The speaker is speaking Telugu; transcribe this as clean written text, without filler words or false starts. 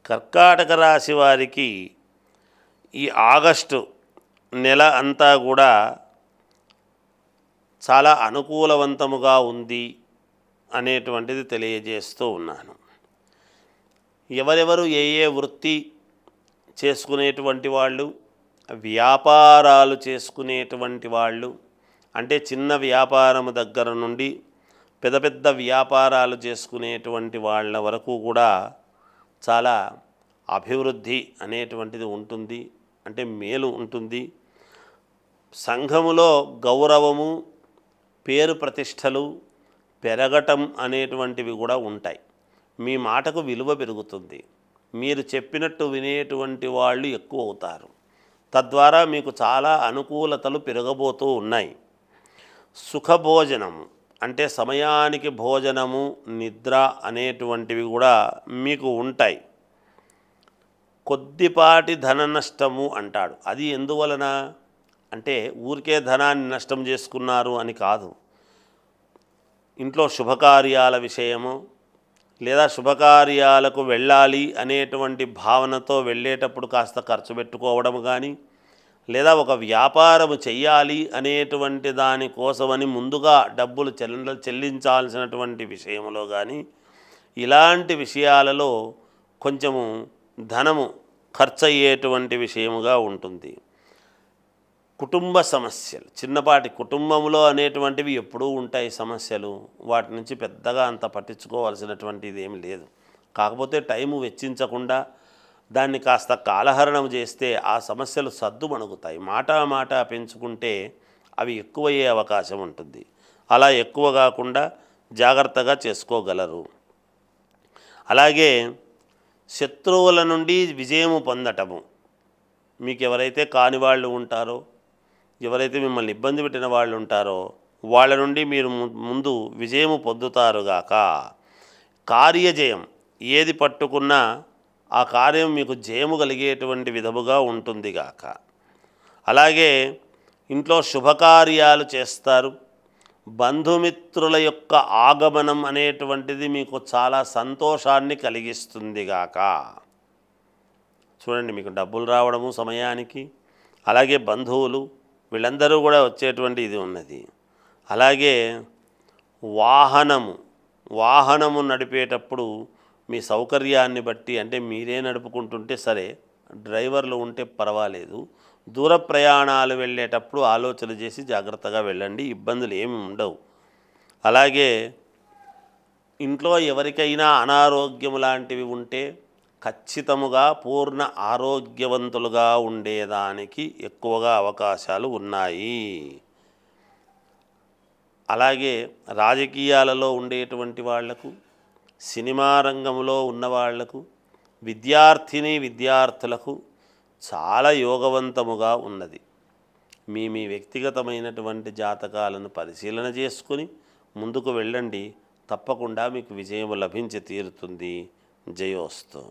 కర్కాటక రాశి వారికి ఈ ఆగస్టు నెల అంతా కూడా చాలా అనుకూలవంతముగా ఉంది అనేటువంటిది తెలియజేస్తూ ఉన్నాను. ఎవరెవరు ఏ ఏ వృత్తి చేసుకునేటువంటి వాళ్ళు, వ్యాపారాలు చేసుకునేటువంటి వాళ్ళు, అంటే చిన్న వ్యాపారము దగ్గర నుండి పెద్ద పెద్ద వ్యాపారాలు చేసుకునేటువంటి వాళ్ళ వరకు కూడా చాలా అభివృద్ధి అనేటువంటిది ఉంటుంది, అంటే మేలు ఉంటుంది. సంఘములో గౌరవము, పేరు ప్రతిష్టలు పెరగటం అనేటువంటివి కూడా ఉంటాయి. మీ మాటకు విలువ పెరుగుతుంది. మీరు చెప్పినట్టు వినేటువంటి వాళ్ళు ఎక్కువ అవుతారు. తద్వారా మీకు చాలా అనుకూలతలు పెరగబోతూ ఉన్నాయి. సుఖభోజనము అంటే సమయానికి భోజనము, నిద్ర అనేటువంటివి కూడా మీకు ఉంటాయి. కొద్దిపాటి ధన నష్టము అంటాడు. అది ఎందువలన అంటే ఊరికే ధనాన్ని నష్టం చేసుకున్నారు అని కాదు. ఇంట్లో శుభకార్యాల విషయము లేదా శుభకార్యాలకు వెళ్ళాలి అనేటువంటి భావనతో వెళ్ళేటప్పుడు కాస్త ఖర్చు పెట్టుకోవడం కానీ, లేదా ఒక వ్యాపారము చెయ్యాలి అనేటువంటి దానికోసమని ముందుగా డబ్బులు చెల్లించాల్సినటువంటి విషయంలో కానీ, ఇలాంటి విషయాలలో కొంచెము ధనము ఖర్చు అయ్యేటువంటి విషయముగా ఉంటుంది. కుటుంబ సమస్యలు, చిన్నపాటి కుటుంబంలో అనేటువంటివి ఎప్పుడూ ఉంటాయి సమస్యలు. వాటి నుంచి పెద్దగా అంత పట్టించుకోవాల్సినటువంటిది ఏమి లేదు. కాకపోతే టైము వెచ్చించకుండా దాన్ని కాస్త కాలహరణం చేస్తే ఆ సమస్యలు సద్దుమణుగుతాయి. మాట పెంచుకుంటే అవి ఎక్కువయ్యే అవకాశం ఉంటుంది. అలా ఎక్కువ కాకుండా జాగ్రత్తగా చేసుకోగలరు. అలాగే శత్రువుల నుండి విజయము పొందటము, మీకు ఎవరైతే కాని వాళ్ళు ఉంటారో, ఎవరైతే మిమ్మల్ని ఇబ్బంది పెట్టిన వాళ్ళు ఉంటారో వాళ్ళ నుండి మీరు ముందు విజయము పొందుతారుగాక. కార్యజయం, ఏది పట్టుకున్నా ఆ కార్యం మీకు జయము కలిగేటువంటి విధముగా ఉంటుంది గాక. అలాగే ఇంట్లో శుభకార్యాలు చేస్తారు. బంధుమిత్రుల యొక్క ఆగమనం అనేటువంటిది మీకు చాలా సంతోషాన్ని కలిగిస్తుంది గాక. చూడండి, మీకు డబ్బులు రావడము సమయానికి, అలాగే బంధువులు వీళ్ళందరూ కూడా వచ్చేటువంటి ఇది ఉన్నది. అలాగే వాహనము నడిపేటప్పుడు మీ సౌకర్యాన్ని బట్టి, అంటే మీరే నడుపుకుంటుంటే సరే, డ్రైవర్లు ఉంటే పర్వాలేదు, దూర ప్రయాణాలు వెళ్ళేటప్పుడు ఆలోచన చేసి జాగ్రత్తగా వెళ్ళండి, ఇబ్బందులు ఏమి ఉండవు. అలాగే ఇంట్లో ఎవరికైనా అనారోగ్యం లాంటివి ఉంటే ఖచ్చితముగా పూర్ణ ఆరోగ్యవంతులుగా ఉండేదానికి ఎక్కువగా అవకాశాలు ఉన్నాయి. అలాగే రాజకీయాలలో ఉండేటువంటి వాళ్లకు, సినిమా రంగంలో ఉన్నవాళ్లకు, విద్యార్థులకు చాలా యోగవంతముగా ఉన్నది. మీ వ్యక్తిగతమైనటువంటి జాతకాలను పరిశీలన చేసుకుని ముందుకు వెళ్ళండి. తప్పకుండా మీకు విజయం లభించి తీరుతుంది. జయోస్తు.